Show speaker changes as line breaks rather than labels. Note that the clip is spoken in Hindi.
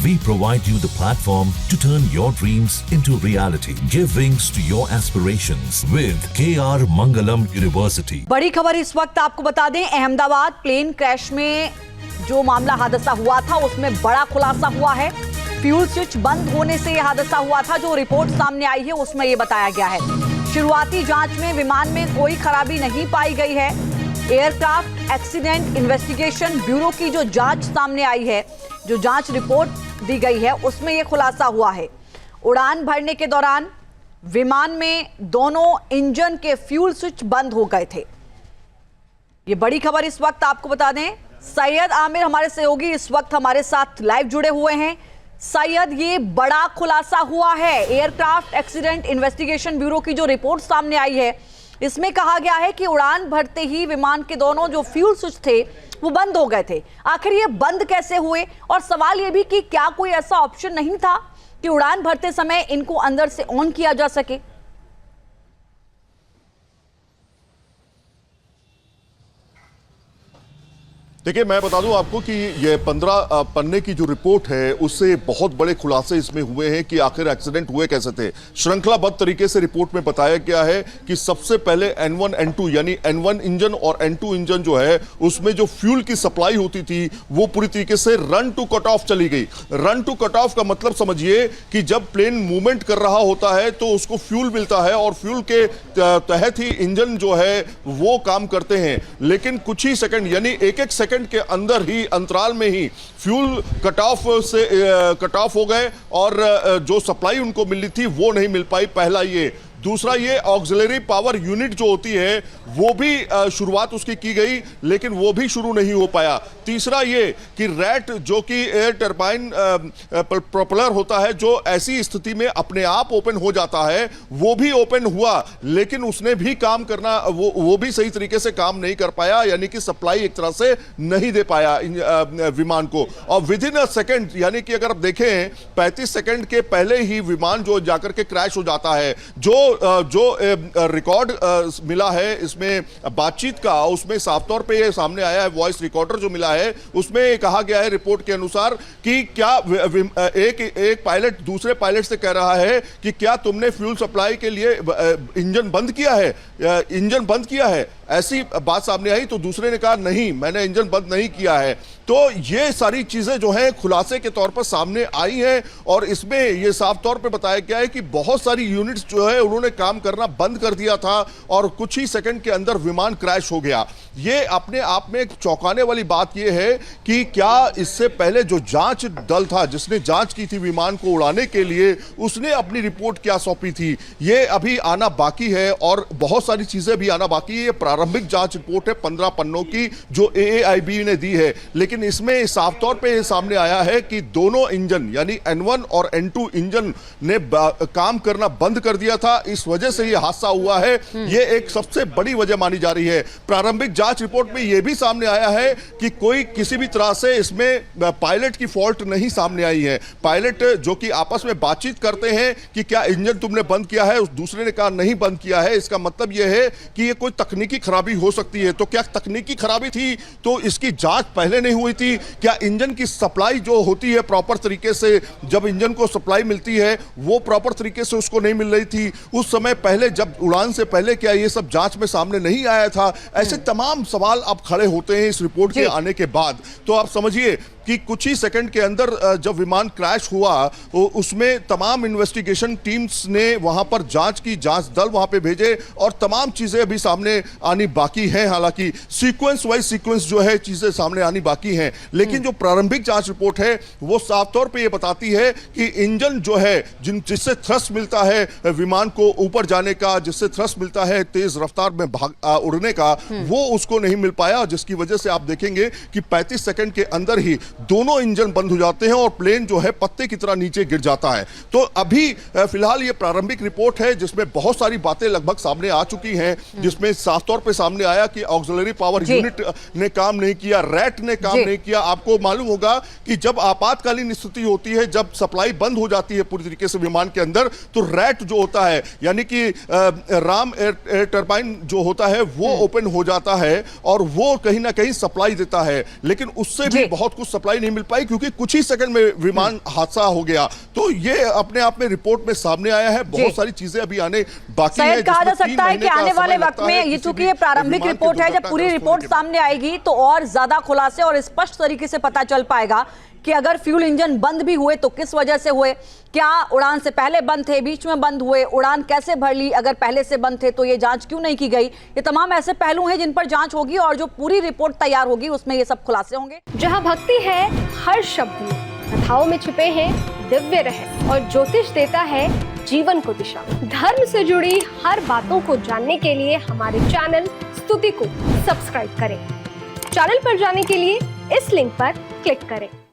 We provide you the platform to turn your dreams into reality. Give wings to your aspirations with KR Mangalam University.
बड़ी खबर इस वक्त आपको बता दें, अहमदाबाद प्लेन क्रैश में जो मामला हादसा हुआ था उसमें बड़ा खुलासा हुआ है। फ्यूल स्विच बंद होने से यह हादसा हुआ था। जो रिपोर्ट सामने आई है उसमें यह बताया गया है। शुरुआती जांच में विमान में कोई खराबी नहीं पाई गई है। एयरक्राफ्ट एक्सीडेंट इन्वेस्टिगेशन ब्यूरो की जो जांच सामने आई है, जो जांच रिपोर्ट दी गई है, उसमें यह खुलासा हुआ है। उड़ान भरने के दौरान विमान में दोनों इंजन के फ्यूल स्विच बंद हो गए थे। ये बड़ी खबर इस वक्त आपको बता दें। सैयद आमिर हमारे सहयोगी इस वक्त हमारे साथ लाइव जुड़े हुए हैं। सैयद, ये बड़ा खुलासा हुआ है। एयरक्राफ्ट एक्सीडेंट इन्वेस्टिगेशन ब्यूरो की जो रिपोर्ट सामने आई है, इसमें कहा गया है कि उड़ान भरते ही विमान के दोनों जो फ्यूल स्विच थे वो बंद हो गए थे। आखिर ये बंद कैसे हुए? और सवाल ये भी कि क्या कोई ऐसा ऑप्शन नहीं था कि उड़ान भरते समय इनको अंदर से ऑन किया जा सके?
देखिए, मैं बता दूं आपको कि ये 15 पन्ने की जो रिपोर्ट है उससे बहुत बड़े खुलासे इसमें हुए हैं कि आखिर एक्सीडेंट हुए कैसे थे। श्रृंखलाबद्ध तरीके से रिपोर्ट में बताया गया है कि सबसे पहले N1 N2 यानी N1 इंजन और N2 इंजन जो है उसमें जो फ्यूल की सप्लाई होती थी वो पूरी तरीके से रन टू कट ऑफ चली गई। रन टू कट ऑफ का मतलब समझिए कि जब प्लेन मूवमेंट कर रहा होता है तो उसको फ्यूल मिलता है और फ्यूल के तहत ही इंजन जो है वो काम करते हैं। लेकिन कुछ ही सेकंड यानी एक सेकंड के अंदर ही अंतराल में ही फ्यूल कट ऑफ हो गए और जो सप्लाई उनको मिलनी थी वो नहीं मिल पाई। पहला ये। दूसरा, ये ऑक्सिलरी पावर यूनिट जो होती है वो भी शुरुआत उसकी की गई लेकिन वो भी शुरू नहीं हो पाया। तीसरा ये कि रैट जो कि एयर टरबाइन प्रोपेलर होता है जो ऐसी स्थिति में अपने आप ओपन हो जाता है वो भी ओपन हुआ लेकिन उसने भी काम करना वो भी सही तरीके से काम नहीं कर पाया, यानी कि सप्लाई एक तरह से नहीं दे पाया विमान को। और विद इन अ सेकेंड, यानी कि अगर आप देखें 35 सेकेंड के पहले ही विमान जो जाकर के क्रैश हो जाता है। जो रिकॉर्ड मिला है इसमें बातचीत का, उसमें साफ तौर पे ये सामने आया है, वॉइस रिकॉर्डर जो मिला है उसमें कहा गया है रिपोर्ट के अनुसार कि क्या एक पायलट दूसरे पायलट से कह रहा है कि क्या तुमने फ्यूल सप्लाई के लिए इंजन बंद किया है, ऐसी बात सामने आई। तो दूसरे ने कहा नहीं, मैंने इंजन बंद नहीं किया है। तो ये सारी चीजें जो हैं खुलासे के तौर पर सामने आई हैं और इसमें ये साफ तौर पे बताया गया है कि बहुत सारी यूनिट्स जो है उन्होंने काम करना बंद कर दिया था और कुछ ही सेकंड के अंदर विमान क्रैश हो गया। ये अपने आप में एक चौंकाने वाली बात ये है कि क्या इससे पहले जो जांच दल था जिसने जांच की थी विमान को उड़ाने के लिए, उसने अपनी रिपोर्ट क्या सौंपी थी, ये अभी आना बाकी है और बहुत सारी चीजें भी आना बाकी है। ये प्रारंभिक जांच रिपोर्ट है 15 पन्नों की जो AAIB ने दी है, लेकिन इसमें साफ तौर पे सामने आया है कि दोनों इंजन यानी N1 और N2 इंजन ने काम करना बंद कर दिया था। इस वजह से यह हादसा हुआ है। यह एक सबसे बड़ी वजह मानी जा रही है। प्रारंभिक जांच रिपोर्ट में यह भी सामने आया है कि कोई किसी भी तरह से इसमें पायलट की फॉल्ट नहीं सामने आई है। पायलट जो कि आपस में बातचीत करते हैं कि क्या इंजन तुमने बंद किया है, उस दूसरे ने कहा नहीं बंद किया है। इसका मतलब यह है कि यह कोई तकनीकी खराबी हो सकती है। तो क्या तकनीकी खराबी थी तो इसकी जांच पहले नहीं हुई थी? क्या इंजन की सप्लाई जो होती है प्रॉपर तरीके से, जब इंजन को सप्लाई मिलती है वो प्रॉपर तरीके से उसको नहीं मिल रही थी उस समय पहले, जब उड़ान से पहले, क्या ये सब जांच में सामने नहीं आया था? ऐसे तमाम सवाल अब खड़े होते हैं इस रिपोर्ट के आने के बाद। तो आप समझिए कि कुछ ही सेकंड के अंदर जब विमान क्रैश हुआ उसमें तमाम इन्वेस्टिगेशन टीम्स ने वहां पर जांच की, जांच दल वहां पे भेजे और तमाम चीजें अभी सामने आनी बाकी हैं। हालांकि सीक्वेंस वाइज सीक्वेंस जो है चीजें सामने आनी बाकी हैं, लेकिन जो प्रारंभिक जांच रिपोर्ट है वो साफ तौर पे ये बताती है कि इंजन जो है जिससे थ्रस्ट मिलता है विमान को ऊपर जाने का, जिससे थ्रस्ट मिलता है तेज रफ्तार में उड़ने का, वो उसको नहीं मिल पाया, जिसकी वजह से आप देखेंगे कि 35 सेकंड के अंदर ही दोनों इंजन बंद हो जाते हैं और प्लेन जो है पत्ते की तरह नीचे गिर जाता है। तो अभी फिलहाल ये प्रारंभिक रिपोर्ट है जिसमें बहुत सारी बातें लगभग सामने आ चुकी हैं, जिसमें साफ तौर पे सामने आया कि ऑक्सिलरी पावर यूनिट ने काम नहीं किया, रैट ने काम नहीं किया। आपको मालूम होगा कि जब आपातकालीन स्थिति होती है, जब सप्लाई बंद हो जाती है पूरी तरीके से विमान के अंदर, तो रैट जो होता है यानी कि राम एयर टरबाइन जो होता है वो ओपन हो जाता है और वो कहीं ना कहीं सप्लाई देता है, लेकिन उससे भी बहुत कुछ सप्लाई नहीं मिल पाई क्योंकि कुछ ही सेकंड में विमान हादसा हो गया। तो ये अपने आप में रिपोर्ट में सामने आया है। बहुत सारी चीजें अभी आने बाकी है।
कहा जा सकता है कि आने वाले वक्त में ये चूंकि ये प्रारंभिक रिपोर्ट है, जब पूरी रिपोर्ट सामने आएगी तो और ज्यादा खुलासे और स्पष्ट तरीके से पता चल पाएगा कि अगर फ्यूल इंजन बंद भी हुए तो किस वजह से हुए, क्या उड़ान से पहले बंद थे, बीच में बंद हुए, उड़ान कैसे भर ली, अगर पहले से बंद थे तो ये जांच क्यों नहीं की गई। ये तमाम ऐसे पहलू हैं जिन पर जांच होगी और जो पूरी रिपोर्ट तैयार होगी उसमें ये सब खुलासे होंगे।
जहां भक्ति है हर शब्द में, कथाओं में छुपे हैं दिव्य रहस्य और ज्योतिष देता है जीवन को दिशा। धर्म से जुड़ी हर बातों को जानने के लिए हमारे चैनल स्तुति को सब्सक्राइब करें। चैनल पर जाने के लिए इस लिंक पर क्लिक करें।